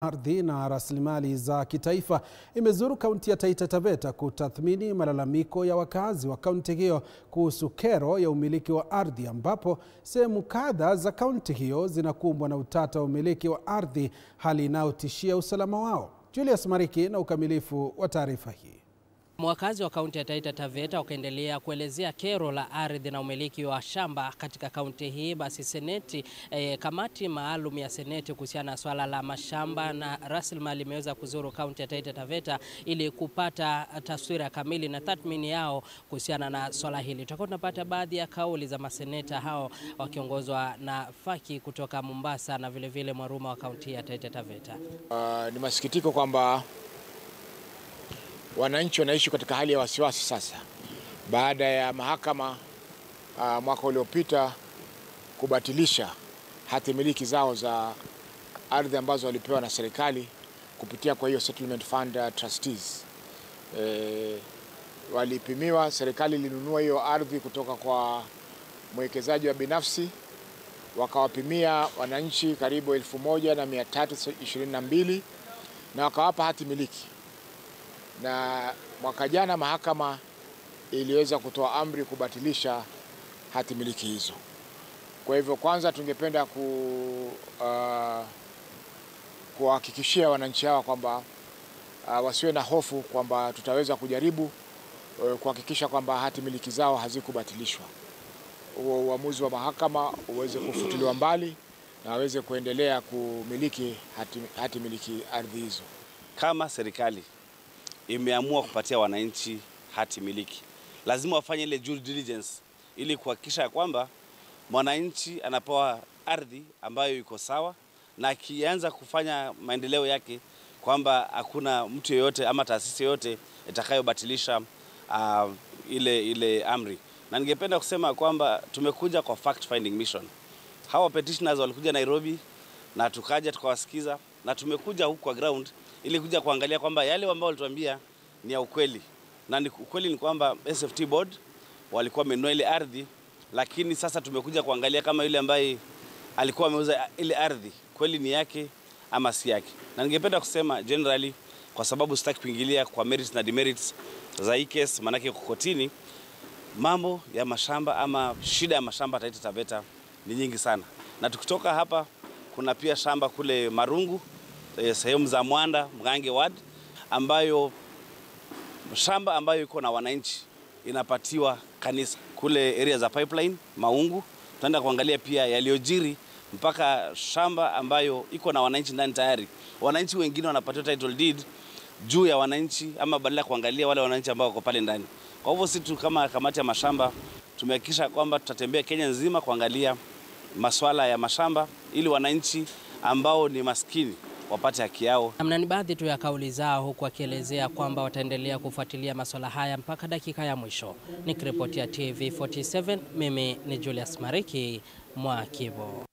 Ardhi na rasilimali za kitaifa imezuru kaunti ya Taita Taveta kutathmini malalamiko ya wakazi wa kaunti hiyo kuhusu kero ya umiliki wa ardhi, ambapo sehemu kadhaa za kaunti hiyo zinakumbwa na utata wa umiliki wa ardhi, hali inayotishia usalama wao. Julius Mariki na ukamilifu wa taarifa hii. Wakazi wa kaunti ya Taita Taveta wakaendelea kuelezea kero la ardhi na umiliki wa shamba katika kaunti hii. Basi kamati maalum ya seneti kuhusiana na swala la mashamba na rasilimali imeweza kuzuru kaunti ya Taita Taveta ili kupata taswira kamili na tathmini yao kuhusiana na swala hili. Tutakuwa tunapata baadhi ya kauli za maseneta hao wakiongozwa na Faki kutoka Mombasa na vile Mwaruma wa kaunti ya Taita Taveta. Ni masikitiko kwamba wananchi wanaishi katika hali ya wasiwasi sasa baada ya mahakama mwaka uliopita kubatilisha hati miliki zao za ardhi ambazo walipewa na serikali kupitia kwa hiyo settlement fund trustees. Walipimiwa, serikali ilinunua hiyo ardhi kutoka kwa mwekezaji wa binafsi, wakawapimia wananchi karibu 1322 na wakawapa hati miliki. Na mwaka jana mahakama iliweza kutoa amri kubatilisha hati miliki hizo. Kwa hivyo kwanza tungependa kuhakikishia wananchi hawa kwamba wasiwe na hofu kwamba tutaweza kujaribu kuhakikisha kwamba hati miliki zao hazikubatilishwa. Uamuzi wa mahakama uweze kufutiliwa mbali na waweze kuendelea kumiliki hati miliki ardhi hizo. Kama serikali imeamua kupatia wananchi hati miliki, lazima wafanye ile due diligence ili kuhakikisha kwamba mwananchi anapewa ardhi ambayo iko sawa, na akianza kufanya maendeleo yake kwamba hakuna mtu yeyote ama taasisi yoyote itakayobatilisha ile amri. Na ningependa kusema kwamba tumekuja kwa fact finding mission. Hawa petitioners walikuja Nairobi na tukaja tukawasikiza, na tumekuja huku kwa ground ili kuja kuangalia kwamba yale ambao walituambia ni ya ukweli. Na ukweli ni kwamba SFT board walikuwa wamenunua ile ardhi, lakini sasa tumekuja kuangalia kama yule ambaye alikuwa ameuza ile ardhi kweli ni yake ama si yake. Na ningependa kusema generally, kwa sababu sitaki kuingilia kwa merits na demerits za hii case, manake kukotini, mambo ya mashamba ama shida ya mashamba Taita Taveta ni nyingi sana. Na tukitoka hapa kuna pia shamba kule Marungu, sehemu za Mwanda, Mgange ward, ambayo shamba ambayo iko na wananchi inapatiwa kanisa. Kule area za Pipeline, Maungu, tunaenda kuangalia pia yaliyojiri mpaka shamba ambayo iko na wananchi ndani tayari. Wananchi wengine wanapatiwa title deed juu ya wananchi, ama badala kuangalia wale wananchi ambao wako pale ndani. Kwa hivyo sisi kama kamati ya mashamba tumehakikisha kwamba tutatembea Kenya nzima kuangalia masuala ya mashamba ili wananchi ambao ni maskini wapate haki yao. Ni baadhi tu ya kauli zao, huku wakielezea kwamba wataendelea kufuatilia masuala haya mpaka dakika ya mwisho. Nikiripotia TV47, mimi ni Julius Mariki, Mwakibo.